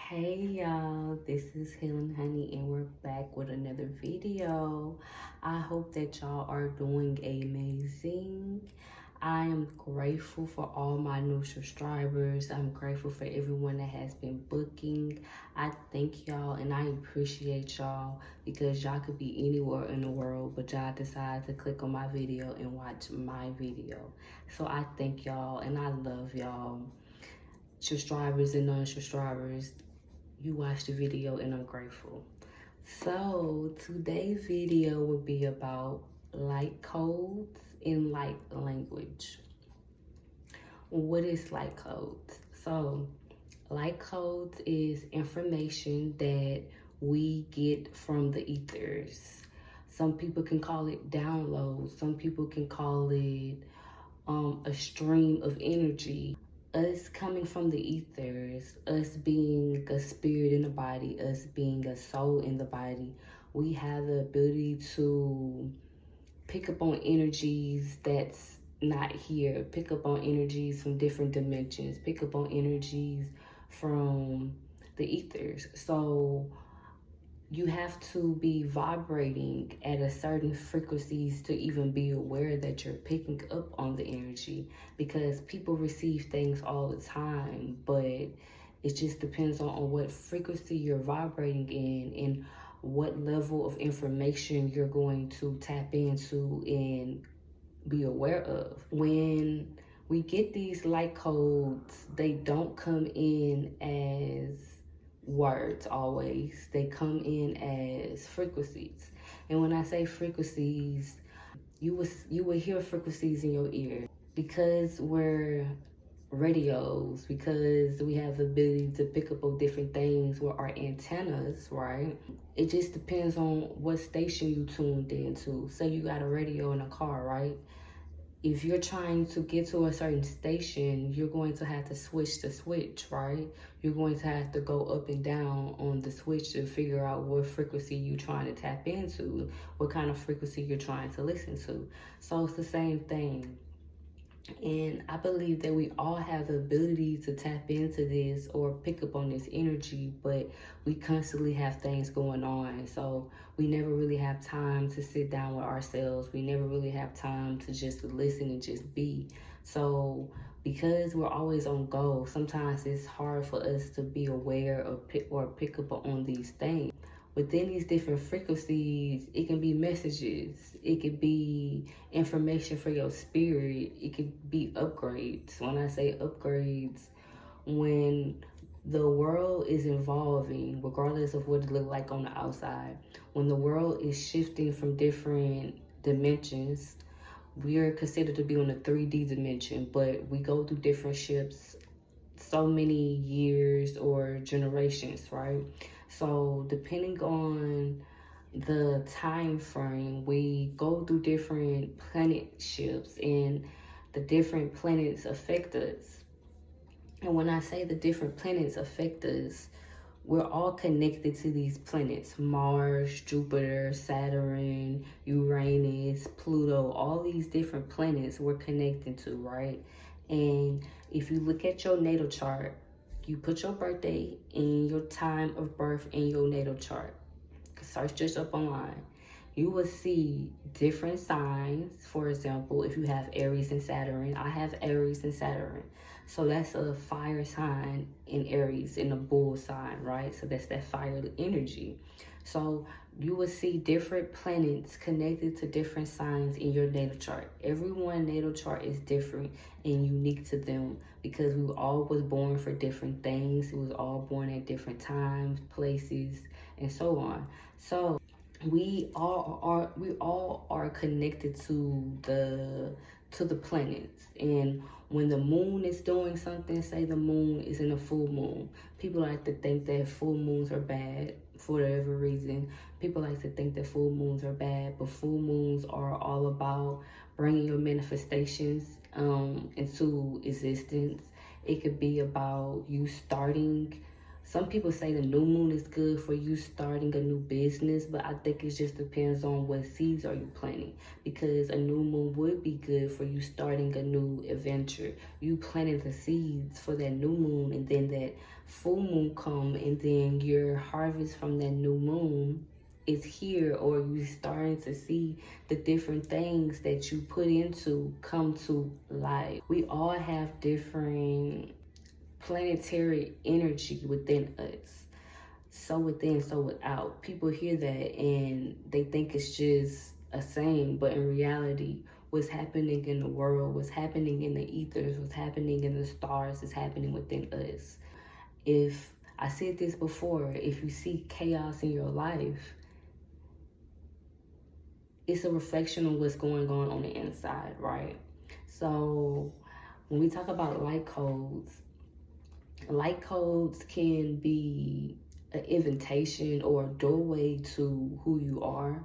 Hey y'all, this is Healing Honey and we're back with another video. I hope that y'all are doing amazing. I am grateful for all my new subscribers. I'm grateful for everyone that has been booking. I thank y'all and I appreciate y'all because y'all could be anywhere in the world, but y'all decide to click on my video and watch my video. So I thank y'all and I love y'all. Subscribers and non-subscribers, you watched the video and I'm grateful. So today's video will be about light codes in light language. What is light codes? So light codes is information that we get from the ethers. Some people can call it downloads. Some people can call it a stream of energy. Us coming from the ethers, us being a spirit in the body, us being a soul in the body, we have the ability to pick up on energies that's not here, pick up on energies from different dimensions, pick up on energies from the ethers. So you have to be vibrating at a certain frequencies to even be aware that you're picking up on the energy, because people receive things all the time, but it just depends on what frequency you're vibrating in and what level of information you're going to tap into and be aware of. When we get these light codes, they don't come in as words always. They come in as frequencies. And when I say frequencies, you will hear frequencies in your ear because we're radios, because we have the ability to pick up on different things with our antennas, right? It just depends on what station you tuned into. Say you got a radio in a car, right? If you're trying to get to a certain station, you're going to have to switch the switch, right? You're going to have to go up and down on the switch to figure out what frequency you're trying to tap into, what kind of frequency you're trying to listen to. So it's the same thing. And I believe that we all have the ability to tap into this or pick up on this energy, but we constantly have things going on. So we never really have time to sit down with ourselves. We never really have time to just listen and just be. So because we're always on go, sometimes it's hard for us to be aware of pick up on these things. Within these different frequencies, it can be messages, it could be information for your spirit, it could be upgrades. When I say upgrades, when the world is evolving, regardless of what it looks like on the outside, when the world is shifting from different dimensions, we are considered to be on a 3D dimension, but we go through different shifts so many years or generations, right? So depending on the time frame, we go through different planet shifts and the different planets affect us. And when I say the different planets affect us, we're all connected to these planets: Mars, Jupiter, Saturn, Uranus, Pluto, all these different planets we're connected to, right? And if you look at your natal chart, you put your birthday and your time of birth in your natal chart. Search this up online. You will see different signs. For example, if you have Aries and Saturn, I have Aries and Saturn. So that's a fire sign in Aries, in a bull sign, right? So that's that fire energy. So you will see different planets connected to different signs in your natal chart. Everyone's natal chart is different and unique to them because we all was born for different things. We was all born at different times, places, and so on. So we all are connected to the planets. And when the moon is doing something, say the moon is in a full moon, people like to think that full moons are bad for whatever reason. People like to think that full moons are bad, but full moons are all about bringing your manifestations into existence. It could be about you starting Some people say the new moon is good for you starting a new business, but I think it just depends on what seeds are you planting. Because a new moon would be good for you starting a new adventure. You planted the seeds for that new moon, and then that full moon come, and then your harvest from that new moon is here, or you starting to see the different things that you put into come to life. We all have different planetary energy within us. So within, so without. People hear that and they think it's just a saying, but in reality, what's happening in the world, what's happening in the ethers, what's happening in the stars is happening within us. If I said this before, if you see chaos in your life, it's a reflection of what's going on the inside, right? So when we talk about light codes can be an invitation or a doorway to who you are,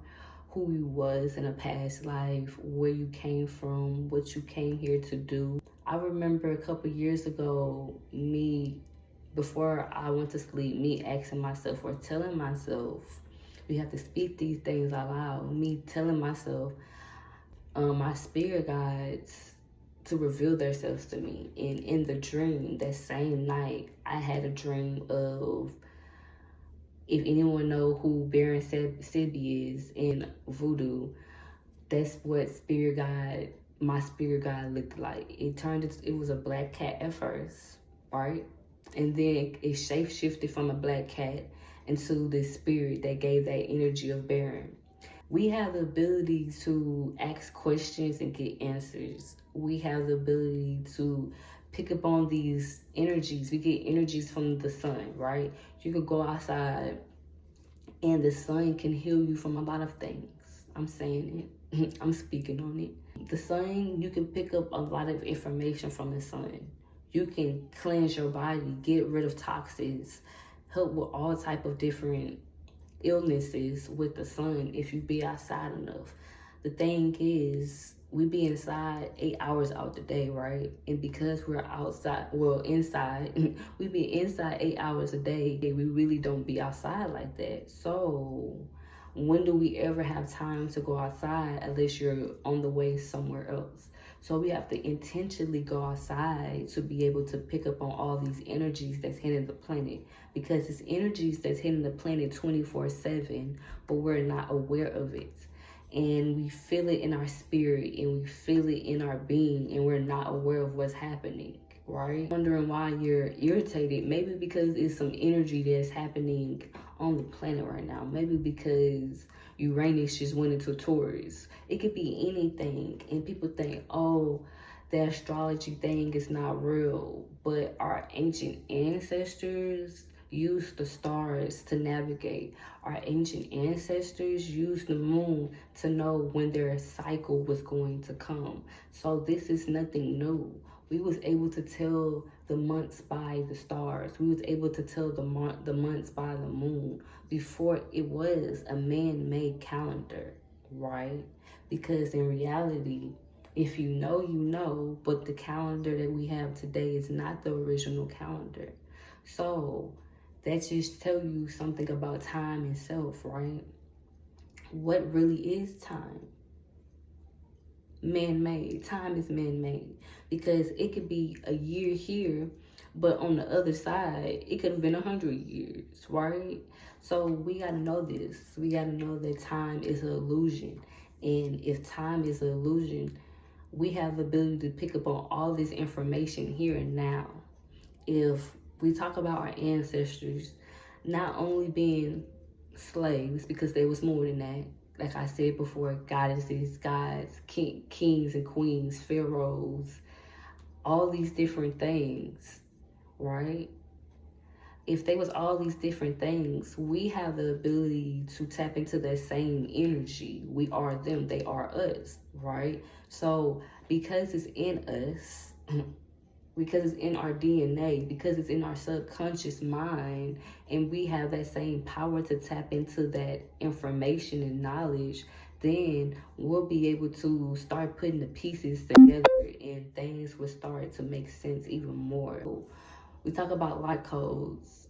who you was in a past life, where you came from, what you came here to do. I remember a couple years ago, before I went to sleep, me asking myself or telling myself, we have to speak these things out loud. Me telling myself, my spirit guides to reveal themselves to me. And in the dream, that same night, I had a dream of, if anyone know who Baron Sebi is in voodoo, that's what my spirit guide looked like. It was a black cat at first, right? And then it shape-shifted from a black cat into this spirit that gave that energy of Baron. We have the ability to ask questions and get answers. We have the ability to pick up on these energies. We get energies from the sun, right? You could go outside and the sun can heal you from a lot of things. I'm saying it. I'm speaking on it. The sun, you can pick up a lot of information from the sun. You can cleanse your body, get rid of toxins, help with all type of different illnesses with the sun if you be outside enough. The thing is, we be inside 8 hours out the day, right? And because we're inside, we be inside 8 hours a day. We really don't be outside like that. So when do we ever have time to go outside unless you're on the way somewhere else? So we have to intentionally go outside to be able to pick up on all these energies that's hitting the planet, because it's energies that's hitting the planet 24/7, but we're not aware of it. And we feel it in our spirit and we feel it in our being, and we're not aware of what's happening, right? Wondering why you're irritated, maybe because it's some energy that's happening on the planet right now. Maybe because Uranus just went into Taurus. It could be anything. And people think, oh, the astrology thing is not real. But our ancient ancestors used the stars to navigate. Our ancient ancestors used the moon to know when their cycle was going to come. So this is nothing new. We was able to tell the months by the stars. We was able to tell the months by the moon before it was a man-made calendar, right? Because in reality, if you know, you know, but the calendar that we have today is not the original calendar. So that just tell you something about time itself, right? What really is time? Man-made. Time is man-made, because it could be a year here, but on the other side it could have been 100 years, right? So we got to know this. We got to know that time is an illusion, and if time is an illusion, we have the ability to pick up on all this information here and now. If we talk about our ancestors not only being slaves, because there was more than that, like I said before, goddesses, gods, kings and queens, pharaohs, all these different things, right? If they was all these different things, we have the ability to tap into that same energy. We are them, they are us, right? So because it's in us, because it's in our DNA, because it's in our subconscious mind, and we have that same power to tap into that information and knowledge, then we'll be able to start putting the pieces together and things will start to make sense even more. We talk about light codes.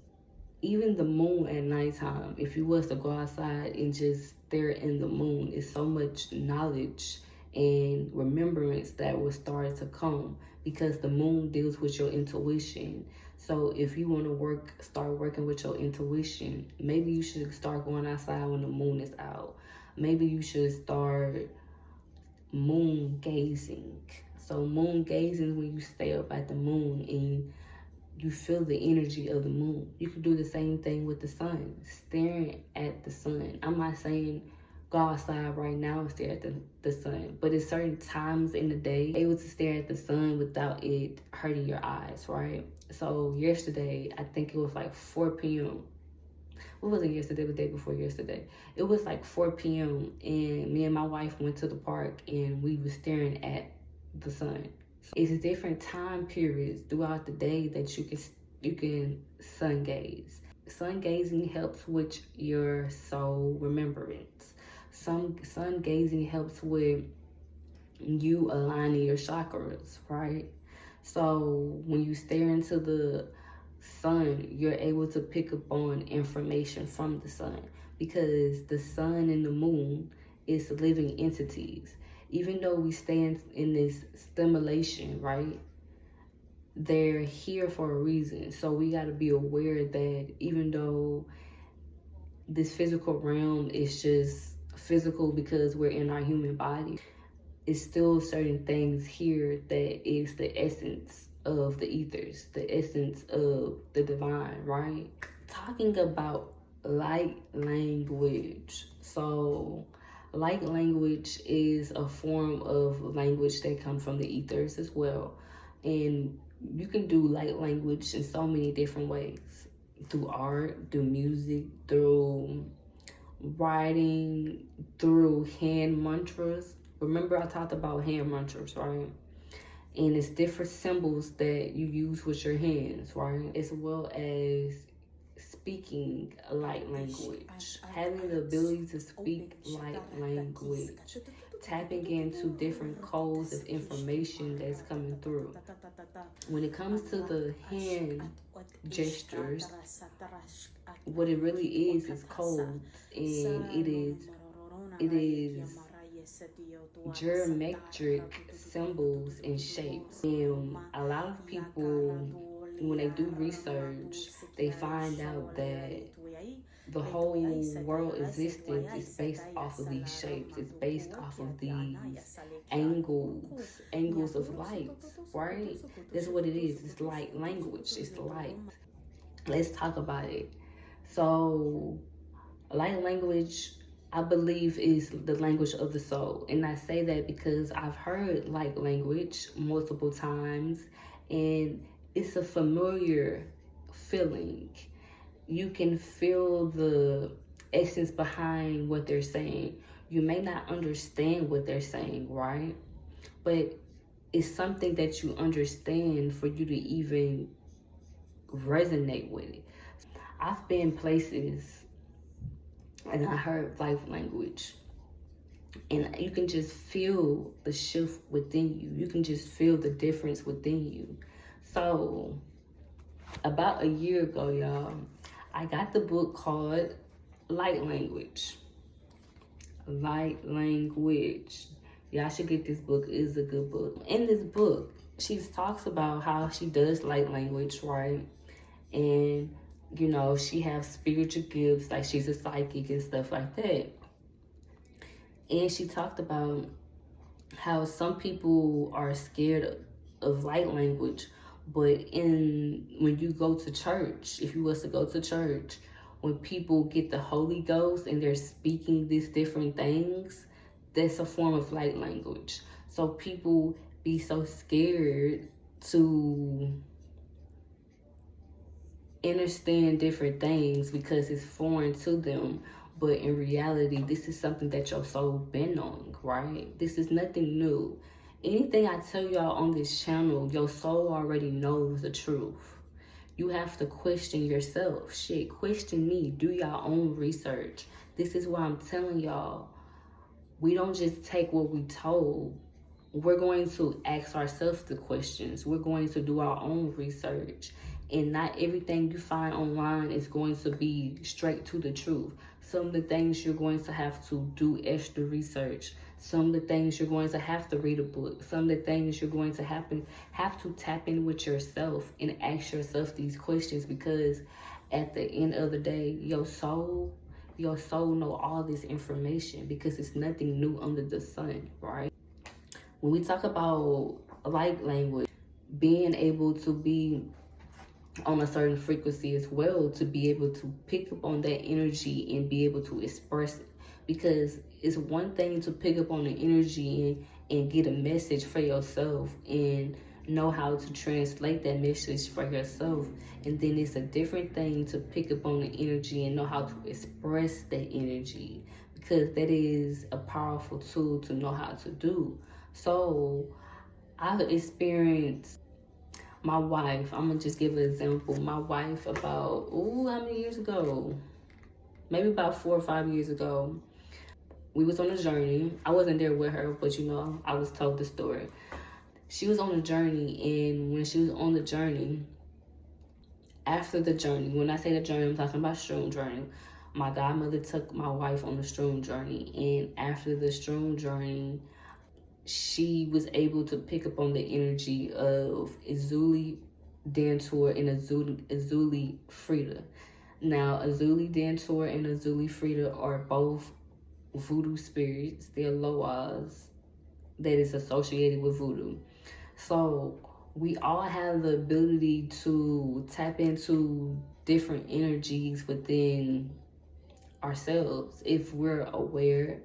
even the moon at nighttime, if you was to go outside and just stare in the moon, it's so much knowledge and remembrance that will start to come, because the moon deals with your intuition. So if you want to start working with your intuition, maybe you should start going outside when the moon is out. Maybe you should start moon gazing. So moon gazing, when you stay up at the moon and you feel the energy of the moon. You can do the same thing with the sun, staring at the sun. I'm not saying go outside right now and stare at the sun, but at certain times in the day, able to stare at the sun without it hurting your eyes, right? So yesterday, I think it was like 4 p.m. It wasn't yesterday, the day before yesterday. It was like 4 p.m. and me and my wife went to the park and we were staring at the sun. It's different time periods throughout the day that you can sun gaze. Sun gazing helps with your soul remembrance. Sun gazing helps with you aligning your chakras, right? So when you stare into the sun, you're able to pick up on information from the sun, because the sun and the moon is living entities. Even though we stay in this stimulation, right? They're here for a reason. So we got to be aware that even though this physical realm is just physical because we're in our human body, it's still certain things here that is the essence of the ethers, the essence of the divine, right? Talking about light language. So light language is a form of language that comes from the ethers as well. And you can do light language in so many different ways. Through art, through music, through writing, through hand mantras. Remember I talked about hand mantras, right? And it's different symbols that you use with your hands, right? As well as speaking a light language, having the ability to speak light language, tapping into different codes of information that's coming through. When it comes to the hand gestures, what it really is codes, and it is geometric symbols and shapes. And a lot of people, when they do research, they find out that the whole world existence is based off of these shapes. It's based off of these angles of light, right? That's what it is. It's light language. It's light. Let's talk about it. So light language, I believe, is the language of the soul. And I say that because I've heard light language multiple times, and it's a familiar feeling. You can feel the essence behind what they're saying. You may not understand what they're saying, right? But it's something that you understand for you to even resonate with it. I've been places and I heard life language, and you can just feel the shift within you. You can just feel the difference within you. So about a year ago, y'all, I got the book called Light Language. Light Language. Y'all should get this book. It is a good book. In this book, she talks about how she does light language, right? And you know, she has spiritual gifts, like she's a psychic and stuff like that. And she talked about how some people are scared of light language, but when you go to church, if you was to go to church, when people get the Holy Ghost and they're speaking these different things, that's a form of light language. So people be so scared to understand different things because it's foreign to them. But in reality, this is something that your soul been on, right? This is nothing new. Anything I tell y'all on this channel, your soul already knows the truth. You have to question yourself. Shit, question me. Do your own research. This is why I'm telling y'all, we don't just take what we told. We're going to ask ourselves the questions. We're going to do our own research. And not everything you find online is going to be straight to the truth. Some of the things you're going to have to do extra research. Some of the things you're going to have to read a book. Some of the things you're going to have to tap in with yourself and ask yourself these questions, because at the end of the day, your soul know all this information, because it's nothing new under the sun, right? When we talk about light language, being able to be on a certain frequency as well, to be able to pick up on that energy and be able to express it. Because it's one thing to pick up on the energy and get a message for yourself and know how to translate that message for yourself. And then it's a different thing to pick up on the energy and know how to express that energy, because that is a powerful tool to know how to do. So I've experienced my wife, I'm gonna just give an example. My wife, about, how many years ago? Maybe about 4 or 5 years ago, we was on a journey. I wasn't there with her, but I was told the story. She was on a journey, and when she was on the journey, after the journey, when I say the journey, I'm talking about shroom journey. My godmother took my wife on the shroom journey, and after the shroom journey, she was able to pick up on the energy of Azuli Dantor and Azuli Frida. Now, Azuli Dantor and Azuli Frida are both voodoo spirits. They're loas that is associated with voodoo. So we all have the ability to tap into different energies within ourselves if we're aware,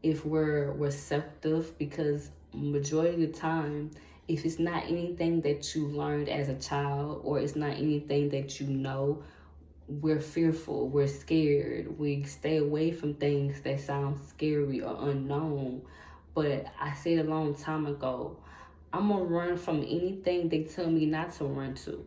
if we're receptive, because majority of the time, if it's not anything that you learned as a child, or it's not anything that we're fearful, we're scared, we stay away from things that sound scary or unknown. But I said a long time ago, I'm gonna run from anything they tell me not to run to.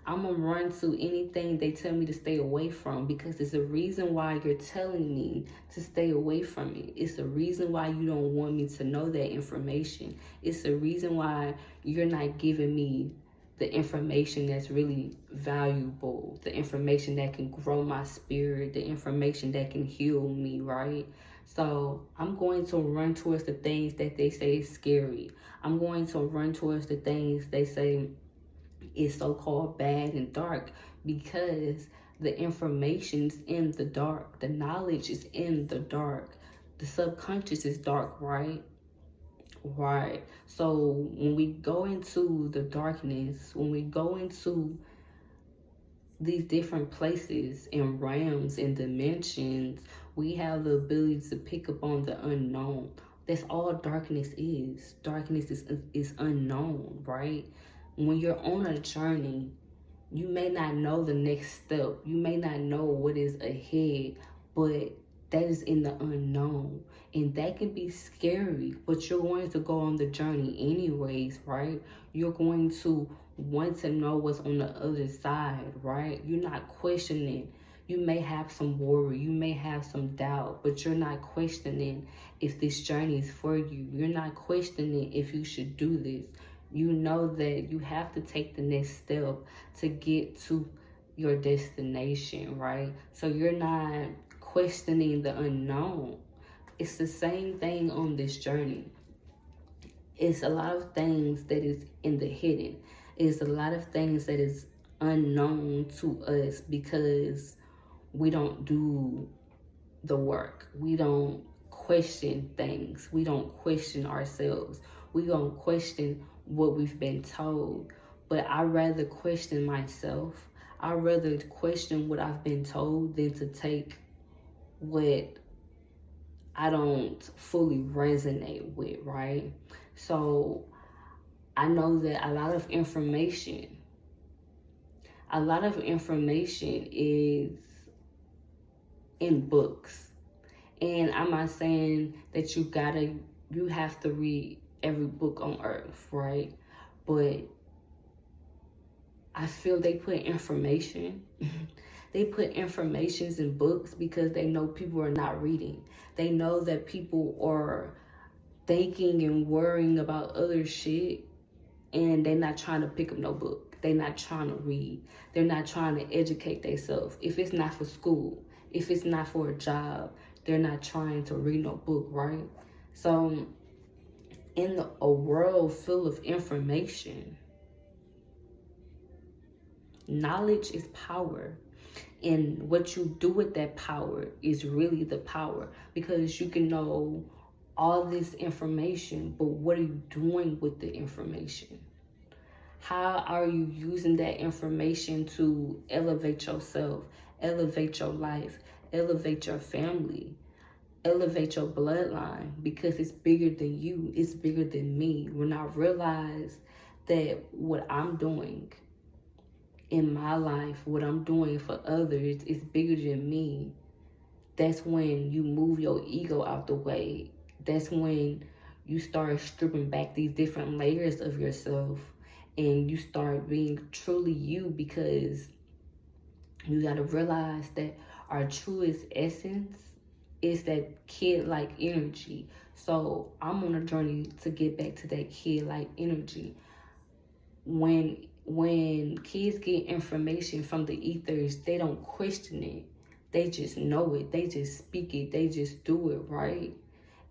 I'm gonna run to anything they tell me to stay away from, because there's a reason why you're telling me to stay away from it. It's the reason why you don't want me to know that information. It's the reason why you're not giving me the information that's really valuable, the information that can grow my spirit, the information that can heal me, right? So I'm going to run towards the things that they say is scary. I'm going to run towards the things they say is so-called bad and dark, because the information's in the dark. The knowledge is in the dark. The subconscious is dark, right? Right. So when we go into the darkness, when we go into these different places and realms and dimensions, we have the ability to pick up on the unknown. That's all darkness is. Darkness is unknown, right? When you're on a journey, you may not know the next step. You may not know what is ahead, but that is in the unknown. And that can be scary, but you're going to go on the journey anyways, right? You're going to want to know what's on the other side, right? You're not questioning. You may have some worry, you may have some doubt, but you're not questioning if this journey is for you. You're not questioning if you should do this. You know that you have to take the next step to get to your destination, right? So you're not questioning the unknown. It's the same thing on this journey. It's a lot of things that is in the hidden. It's a lot of things that is unknown to us, because we don't do the work. We don't question things. We don't question ourselves. We don't question what we've been told. But I rather question myself. I rather question what I've been told than to take what I don't fully resonate with, right? So I know that a lot of information is in books. And I'm not saying that you have to read every book on earth, right? But I feel they put information. They put informations in books because they know people are not reading. They know that people are thinking and worrying about other shit, and they're not trying to pick up no book. they're not trying to read. They're not trying to educate themselves. If it's not for school, if it's not for a job, they're not trying to read no book, right? So in a world full of information, knowledge is power. And what you do with that power is really the power, because you can know all this information, but what are you doing with the information? How are you using that information to elevate yourself, elevate your life, elevate your family, elevate your bloodline? Because it's bigger than you, it's bigger than me. When I realize that what I'm doing in my life, what I'm doing for others is bigger than me, that's when you move your ego out the way. That's when you start stripping back these different layers of yourself and you start being truly you, because you got to realize that our truest essence is that kid-like energy. So I'm on a journey to get back to that kid-like energy. When kids get information from the ethers, they don't question it. They just know it. They just speak it. They just do it, right?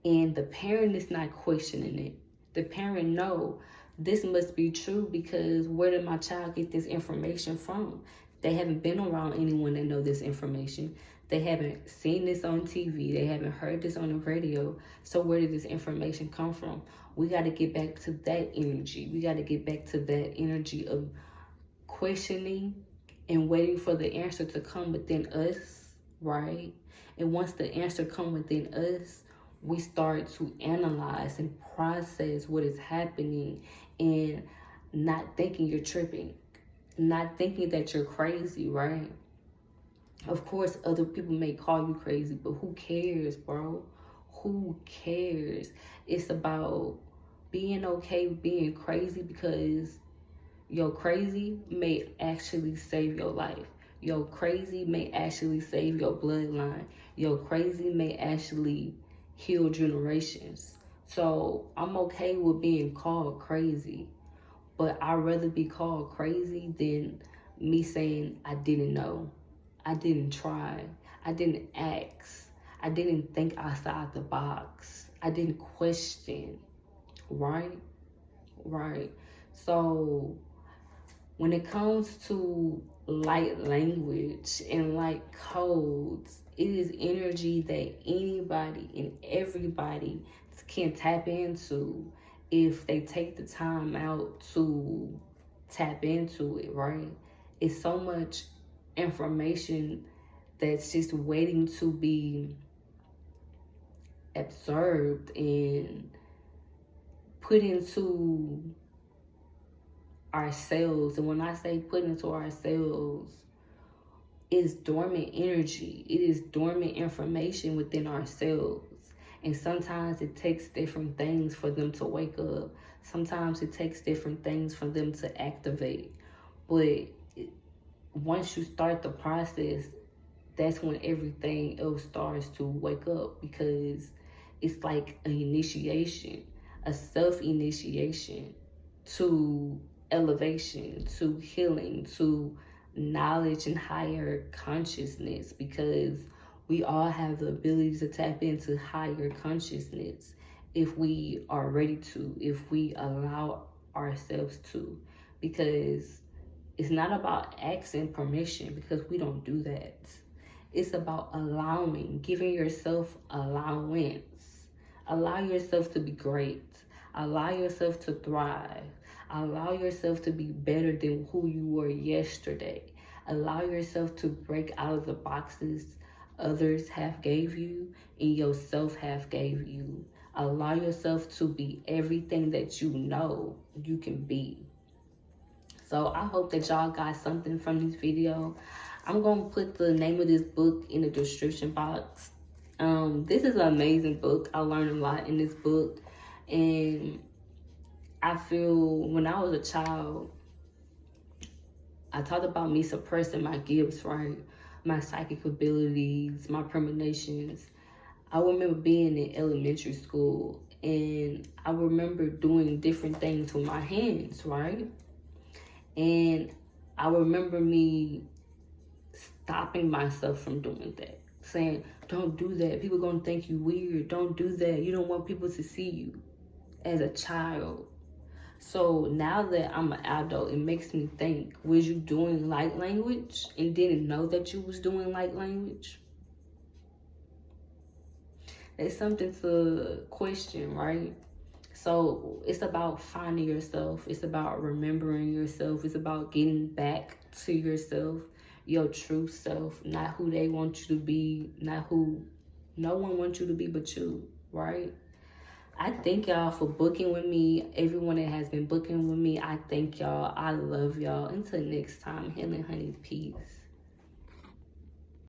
And the parent is not questioning it. The parent know this must be true, because where did my child get this information from? They haven't been around anyone that know this information. They haven't seen this on TV. They haven't heard this on the radio. So where did this information come from? We got to get back to that energy. We got to get back to that energy of questioning and waiting for the answer to come within us, right? And once the answer comes within us, we start to analyze and process what is happening, and not thinking you're tripping, not thinking that you're crazy, right? Of course, other people may call you crazy, but who cares, bro? Who cares? It's about being okay with being crazy, because your crazy may actually save your life. Your crazy may actually save your bloodline. Your crazy may actually heal generations. So I'm okay with being called crazy, but I'd rather be called crazy than me saying I didn't know, I didn't try, I didn't ask, I didn't think outside the box, I didn't question, right? Right. So when it comes to light language and light codes, it is energy that anybody and everybody can tap into if they take the time out to tap into it, right? It's so much information that's just waiting to be absorbed and put into ourselves. And when I say put into ourselves, it's dormant energy. It is dormant information within ourselves. And sometimes it takes different things for them to wake up. Sometimes it takes different things for them to activate. But once you start the process, that's when everything else starts to wake up, because it's like an initiation, a self-initiation to elevation, to healing, to knowledge and higher consciousness, because we all have the ability to tap into higher consciousness if we are ready to, if we allow ourselves to. Because it's not about asking permission, because we don't do that. It's about allowing, giving yourself allowance. Allow yourself to be great. Allow yourself to thrive. Allow yourself to be better than who you were yesterday. Allow yourself to break out of the boxes others have gave you and yourself have gave you. Allow yourself to be everything that you know you can be. So I hope that y'all got something from this video. I'm going to put the name of this book in the description box. This is an amazing book. I learned a lot in this book. And I feel when I was a child, I talked about me suppressing my gifts, right? My psychic abilities, my premonitions. I remember being in elementary school, and I remember doing different things with my hands, right? And I remember me stopping myself from doing that. Saying, don't do that. People gonna think you weird. Don't do that. You don't want people to see you as a child. So now that I'm an adult, it makes me think, was you doing light language and didn't know that you was doing light language? It's something to question, right? So it's about finding yourself. It's about remembering yourself. It's about getting back to yourself, your true self, not who they want you to be, not who no one wants you to be but you, right? I thank y'all for booking with me. Everyone that has been booking with me, I thank y'all. I love y'all. Until next time, Healing Honey, peace.